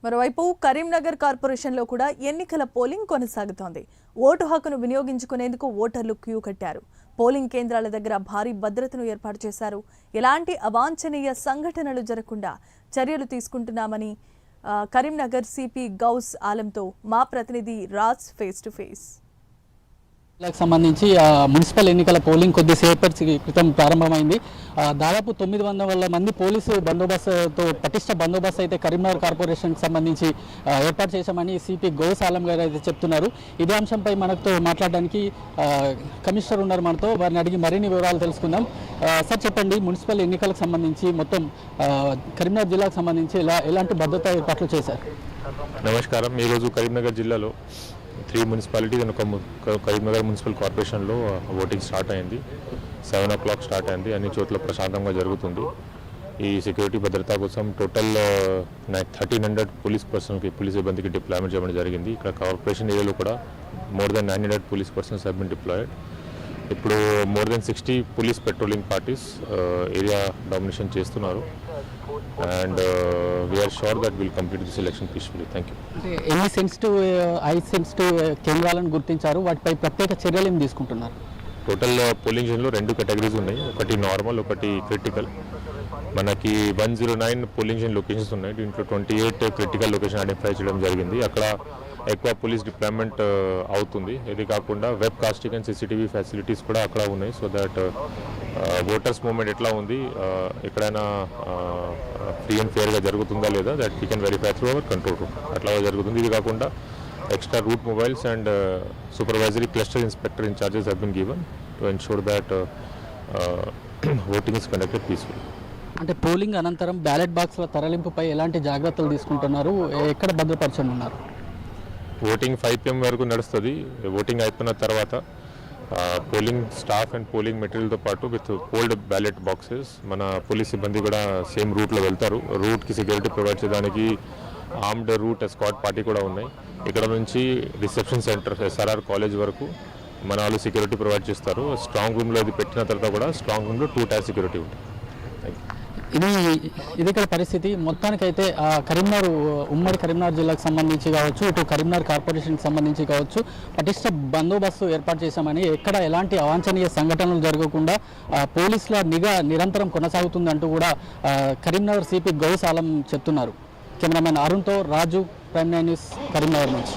మరోవైపు కరీంనగర్ కార్పొరేషన్లో కూడా ఎన్నికల పోలింగ్ కొనసాగుతోంది. ఓటు హక్కును వినియోగించుకునేందుకు ఓటర్లు క్యూ కట్టారు. పోలింగ్ కేంద్రాల దగ్గర భారీ భద్రతను ఏర్పాటు చేశారు. ఎలాంటి అవాంఛనీయ సంఘటనలు జరగకుండా చర్యలు తీసుకుంటున్నామని కరీంనగర్ సిపి గౌస్ ఆలంతో మా ప్రతినిధి రాజ్ ఫేస్ టు ఫేస్. సంబంధించి మున్సిపల్ ఎన్నికల పోలింగ్ కొద్దిసేపటి క్రితం ప్రారంభమైంది. దాదాపు 900 మంది పోలీసు బందోబస్తుతో పటిష్ట బందోబస్తు అయితే కరీంనగర్ కార్పొరేషన్కి సంబంధించి ఏర్పాటు చేశామని సిపి గౌస్ ఆలం గారు అయితే చెప్తున్నారు. ఇదే అంశంపై మనతో మాట్లాడడానికి కమిషనర్ ఉన్నారు మనతో. వారిని అడిగి మరిన్ని వివరాలు తెలుసుకుందాం. సార్ చెప్పండి, మున్సిపల్ ఎన్నికలకు సంబంధించి మొత్తం కరీంనగర్ జిల్లాకు సంబంధించి ఎలాంటి భద్రతా ఏర్పాట్లు చేశారు? నమస్కారం. ఈరోజు కరీంనగర్ జిల్లాలో 3 మున్సిపాలిటీస్ అండ్ కరీంనగర్ మున్సిపల్ కార్పొరేషన్లో ఓటింగ్ స్టార్ట్ అయింది. 7 o'clock స్టార్ట్ అయింది. అన్ని చోట్ల ప్రశాంతంగా జరుగుతుంది. ఈ సెక్యూరిటీ భద్రత కోసం టోటల్ 1300 పోలీస్ సిబ్బందికి డిప్లాయ్మెంట్ చేయడం జరిగింది. ఇక్కడ కార్పొరేషన్ ఏరియాలో కూడా more than 900 police persons have been deployed. ఇప్పుడు more than 60 police patrolling parties area domination చేస్తున్నారు. And we are sure that we'll complete this election peacefully. Thank you. ఎన్ని సెన్సిటివ్ కేంద్రాలను గుర్తించారు? వాటిపై ప్రత్యేక చర్యలు ఏమి తీసుకుంటున్నారు? టోటల్ పోలింగ్ స్టేషన్లో 2 కేటగిరీస్ ఉన్నాయి. ఒకటి నార్మల్, ఒకటి క్రిటికల్. మనకి 109 పోలింగ్ స్టేషన్ లొకేషన్స్ ఉన్నాయి. దీంట్లో 28 క్రిటికల్ లొకేషన్ ఐడెంటిఫై చేయడం జరిగింది. అక్కడ ఎక్కువ పోలీస్ డిప్లాయ్మెంట్ అవుతుంది. ఇది కాకుండా web casting and CCTV facilities కూడా అక్కడ ఉన్నాయి. సో దట్ ఓటర్స్ మూవ్మెంట్ ఎట్లా ఉంది, ఎక్కడైనా ఫ్రీ అండ్ ఫేర్గా జరుగుతుందా లేదా, that we can verify through our control room. అట్లా జరుగుతుంది. ఇది కాకుండా extra route mobiles and supervisory cluster inspector incharges have been given to ensure that voting is conducted peaceful. అంటే పోలింగ్ అనంతరం బ్యాలెట్ బాక్స్ల తరలింపుపై ఎలాంటి జాగ్రత్తలు తీసుకుంటున్నారు? ఎక్కడ భద్రపరచని ఉన్నారు? ఓటింగ్ 5 PM వరకు నడుస్తుంది. ఓటింగ్ అయిపోయిన తర్వాత పోలింగ్ స్టాఫ్ అండ్ పోలింగ్ మెటీరియల్తో పాటు విత్ కోల్డ్ బ్యాలెట్ బాక్సెస్ మన పోలీస్ సిబ్బంది కూడా సేమ్ రూట్లో వెళ్తారు. రూట్కి సెక్యూరిటీ ప్రొవైడ్ చేయడానికి ఆర్మ్డ్ రూట్ ఎస్కాట్ పార్టీ కూడా ఉన్నాయి. ఇక్కడ నుంచి రిసెప్షన్ సెంటర్ SRR కాలేజ్ వరకు మన వాళ్ళు సెక్యూరిటీ ప్రొవైడ్ చేస్తారు. స్ట్రాంగ్ రూమ్లో ఇది పెట్టిన తర్వాత కూడా స్ట్రాంగ్ రూమ్లో 2 tier సెక్యూరిటీ ఉంటుంది. ఇది ఇక్కడ పరిస్థితి. మొత్తానికైతే కరీంనగర్ ఉమ్మడి కరీంనగర్ జిల్లాకు సంబంధించి కావచ్చు, ఇటు కరీంనగర్ కార్పొరేషన్కి సంబంధించి కావచ్చు, పటిష్ట బందోబస్తు ఏర్పాటు చేశామని, ఎక్కడ ఎలాంటి అవాంఛనీయ సంఘటనలు జరగకుండా పోలీసుల నిఘా నిరంతరం కొనసాగుతుందంటూ కూడా కరీంనగర్ సిపి గౌస్ ఆలం చెప్తున్నారు. కెమెరామెన్ అరుణ్తో రాజు, ప్రైమ్ 9 న్యూస్, కరీంనగర్ నుంచి.